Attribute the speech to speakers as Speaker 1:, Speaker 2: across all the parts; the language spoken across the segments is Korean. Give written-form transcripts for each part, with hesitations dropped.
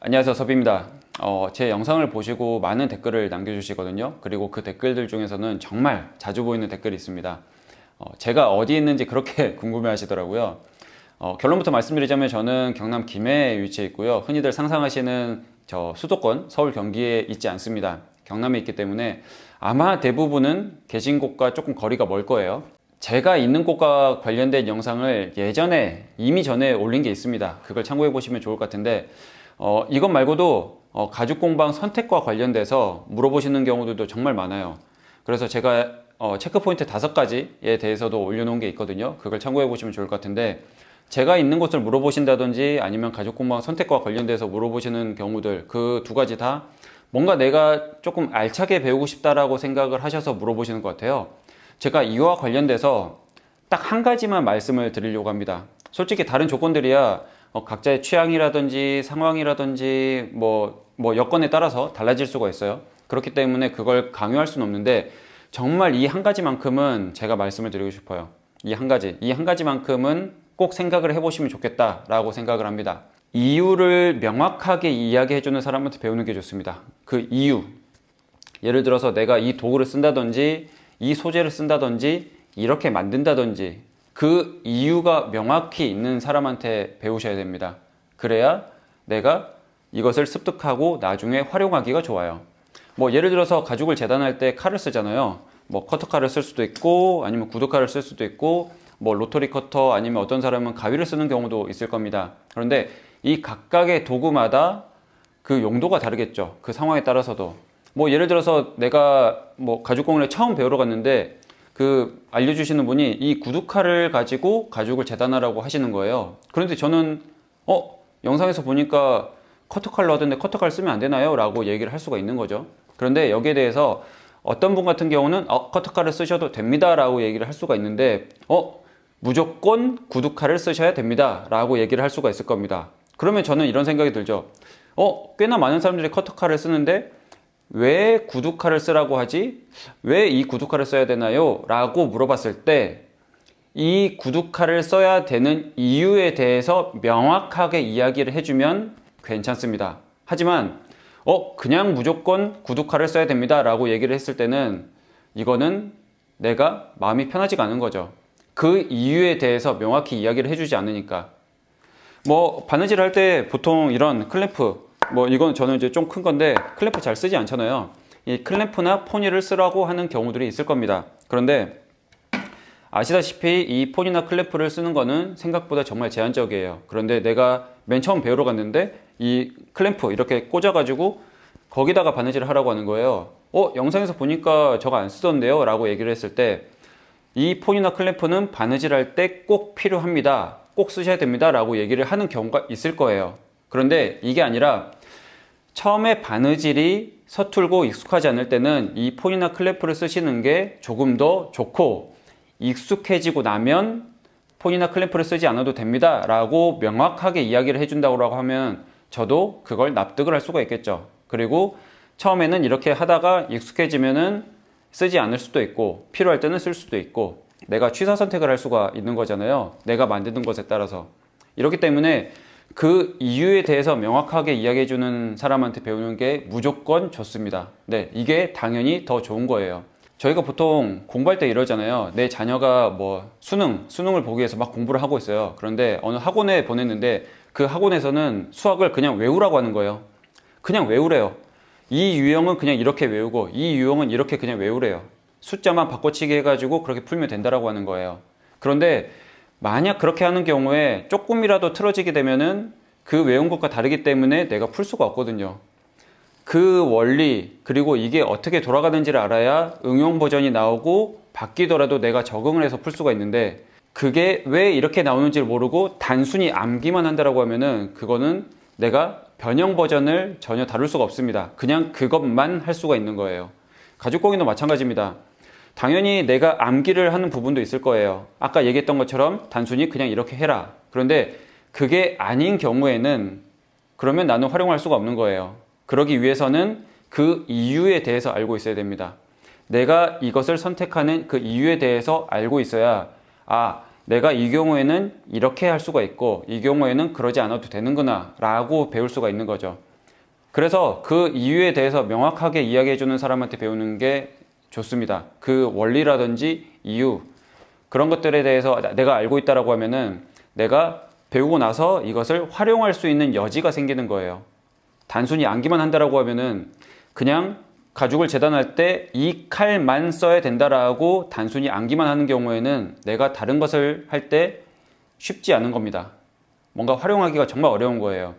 Speaker 1: 안녕하세요, 섭입니다. 제 영상을 보시고 많은 댓글을 남겨주시거든요. 그리고 그 댓글들 중에서는 정말 자주 보이는 댓글이 있습니다. 제가 어디 있는지 그렇게 궁금해 하시더라고요. 결론부터 말씀드리자면 저는 경남 김해에 위치해 있고요. 흔히들 상상하시는 저 수도권, 서울 경기에 있지 않습니다. 경남에 있기 때문에 아마 대부분은 계신 곳과 조금 거리가 멀 거예요. 제가 있는 곳과 관련된 영상을 예전에 이미 전에 올린 게 있습니다. 그걸 참고해 보시면 좋을 것 같은데 이것 말고도 가죽공방 선택과 관련돼서 물어보시는 경우들도 정말 많아요. 그래서 제가 체크포인트 5가지에 대해서도 올려놓은 게 있거든요. 그걸 참고해 보시면 좋을 것 같은데, 제가 있는 곳을 물어보신다든지 아니면 가죽공방 선택과 관련돼서 물어보시는 경우들, 그 2가지 다 뭔가 내가 조금 알차게 배우고 싶다라고 생각을 하셔서 물어보시는 것 같아요. 제가 이와 관련돼서 딱 한 가지만 말씀을 드리려고 합니다. 솔직히 다른 조건들이야 각자의 취향이라든지 상황이라든지 뭐 여건에 따라서 달라질 수가 있어요. 그렇기 때문에 그걸 강요할 수는 없는데, 정말 이 한 가지만큼은 제가 말씀을 드리고 싶어요. 이 한 가지만큼은 꼭 생각을 해보시면 좋겠다라고 생각을 합니다. 이유를 명확하게 이야기해주는 사람한테 배우는 게 좋습니다. 그 이유, 예를 들어서 내가 이 도구를 쓴다든지 이 소재를 쓴다든지 이렇게 만든다든지 그 이유가 명확히 있는 사람한테 배우셔야 됩니다. 그래야 내가 이것을 습득하고 나중에 활용하기가 좋아요. 예를 들어서 가죽을 재단할 때 칼을 쓰잖아요. 커터칼을 쓸 수도 있고 아니면 구두칼을 쓸 수도 있고 로터리 커터, 아니면 어떤 사람은 가위를 쓰는 경우도 있을 겁니다. 그런데 이 각각의 도구마다 그 용도가 다르겠죠. 그 상황에 따라서도. 예를 들어서 내가 가죽공예를 처음 배우러 갔는데 알려주시는 분이 이 구두칼을 가지고 가죽을 재단하라고 하시는 거예요. 그런데 저는 영상에서 보니까 커터칼로 하던데 커터칼 쓰면 안 되나요? 라고 얘기를 할 수가 있는 거죠. 그런데 여기에 대해서 어떤 분 같은 경우는 커터칼을 쓰셔도 됩니다 라고 얘기를 할 수가 있는데, 무조건 구두칼을 쓰셔야 됩니다 라고 얘기를 할 수가 있을 겁니다. 그러면 저는 이런 생각이 들죠. 꽤나 많은 사람들이 커터칼을 쓰는데 왜 구두칼을 쓰라고 하지? 왜 이 구두칼을 써야 되나요? 라고 물어봤을 때, 이 구두칼을 써야 되는 이유에 대해서 명확하게 이야기를 해주면 괜찮습니다. 하지만 그냥 무조건 구두칼을 써야 됩니다 라고 얘기를 했을 때는 이거는 내가 마음이 편하지가 않은 거죠. 그 이유에 대해서 명확히 이야기를 해주지 않으니까. 바느질 할 때 보통 이런 클램프, 이건 저는 이제 좀 큰 건데 클램프 잘 쓰지 않잖아요. 이 클램프나 포니를 쓰라고 하는 경우들이 있을 겁니다. 그런데 아시다시피 이 포니나 클램프를 쓰는 거는 생각보다 정말 제한적이에요. 그런데 내가 맨 처음 배우러 갔는데 이 클램프 이렇게 꽂아가지고 거기다가 바느질을 하라고 하는 거예요. 영상에서 보니까 저거 안 쓰던데요? 라고 얘기를 했을 때, 이 포니나 클램프는 바느질할 때 꼭 필요합니다. 꼭 쓰셔야 됩니다. 라고 얘기를 하는 경우가 있을 거예요. 그런데 이게 아니라 처음에 바느질이 서툴고 익숙하지 않을 때는 이 포니나 클램프를 쓰시는 게 조금 더 좋고, 익숙해지고 나면 포니나 클램프를 쓰지 않아도 됩니다 라고 명확하게 이야기를 해준다고 하면 저도 그걸 납득을 할 수가 있겠죠. 그리고 처음에는 이렇게 하다가 익숙해지면은 쓰지 않을 수도 있고 필요할 때는 쓸 수도 있고, 내가 취사 선택을 할 수가 있는 거잖아요. 내가 만드는 것에 따라서. 이렇기 때문에 그 이유에 대해서 명확하게 이야기해주는 사람한테 배우는 게 무조건 좋습니다. 네, 이게 당연히 더 좋은 거예요. 저희가 보통 공부할 때 이러잖아요. 내 자녀가 수능을 보기 위해서 막 공부를 하고 있어요. 그런데 어느 학원에 보냈는데 그 학원에서는 수학을 그냥 외우라고 하는 거예요. 그냥 외우래요. 이 유형은 그냥 이렇게 외우고 이 유형은 이렇게 그냥 외우래요. 숫자만 바꿔치기 해가지고 그렇게 풀면 된다라고 하는 거예요. 그런데 만약 그렇게 하는 경우에 조금이라도 틀어지게 되면은 그 외운 것과 다르기 때문에 내가 풀 수가 없거든요. 그 원리, 그리고 이게 어떻게 돌아가는지를 알아야 응용 버전이 나오고 바뀌더라도 내가 적응을 해서 풀 수가 있는데, 그게 왜 이렇게 나오는지를 모르고 단순히 암기만 한다라고 하면은 그거는 내가 변형 버전을 전혀 다룰 수가 없습니다. 그냥 그것만 할 수가 있는 거예요. 가죽공예도 마찬가지입니다. 당연히 내가 암기를 하는 부분도 있을 거예요. 아까 얘기했던 것처럼 단순히 그냥 이렇게 해라. 그런데 그게 아닌 경우에는 그러면 나는 활용할 수가 없는 거예요. 그러기 위해서는 그 이유에 대해서 알고 있어야 됩니다. 내가 이것을 선택하는 그 이유에 대해서 알고 있어야, 내가 이 경우에는 이렇게 할 수가 있고 이 경우에는 그러지 않아도 되는구나 라고 배울 수가 있는 거죠. 그래서 그 이유에 대해서 명확하게 이야기해 주는 사람한테 배우는 게 좋습니다. 그 원리라든지 이유, 그런 것들에 대해서 내가 알고 있다라고 하면은 내가 배우고 나서 이것을 활용할 수 있는 여지가 생기는 거예요. 단순히 암기만 한다라고 하면은 그냥 가죽을 재단할 때 이 칼만 써야 된다라고 단순히 암기만 하는 경우에는 내가 다른 것을 할 때 쉽지 않은 겁니다. 뭔가 활용하기가 정말 어려운 거예요.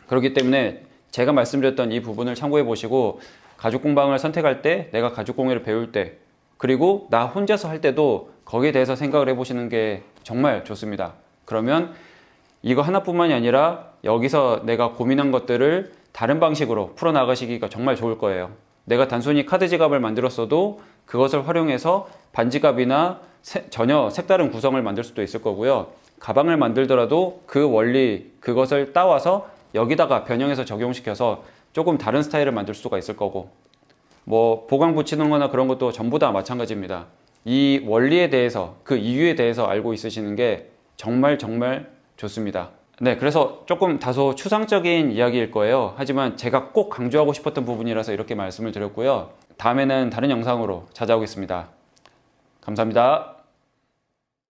Speaker 1: 그렇기 때문에 제가 말씀드렸던 이 부분을 참고해 보시고 가죽 공방을 선택할 때, 내가 가죽 공예를 배울 때, 그리고 나 혼자서 할 때도 거기에 대해서 생각을 해보시는 게 정말 좋습니다. 그러면 이거 하나뿐만이 아니라 여기서 내가 고민한 것들을 다른 방식으로 풀어나가시기가 정말 좋을 거예요. 내가 단순히 카드 지갑을 만들었어도 그것을 활용해서 반지갑이나 전혀 색다른 구성을 만들 수도 있을 거고요. 가방을 만들더라도 그 원리, 그것을 따와서 여기다가 변형해서 적용시켜서 조금 다른 스타일을 만들 수가 있을 거고, 뭐 보강 붙이는 거나 그런 것도 전부 다 마찬가지입니다. 이 원리에 대해서, 그 이유에 대해서 알고 있으시는 게 정말 좋습니다. 네, 그래서 조금 다소 추상적인 이야기일 거예요. 하지만 제가 꼭 강조하고 싶었던 부분이라서 이렇게 말씀을 드렸고요. 다음에는 다른 영상으로 찾아오겠습니다. 감사합니다.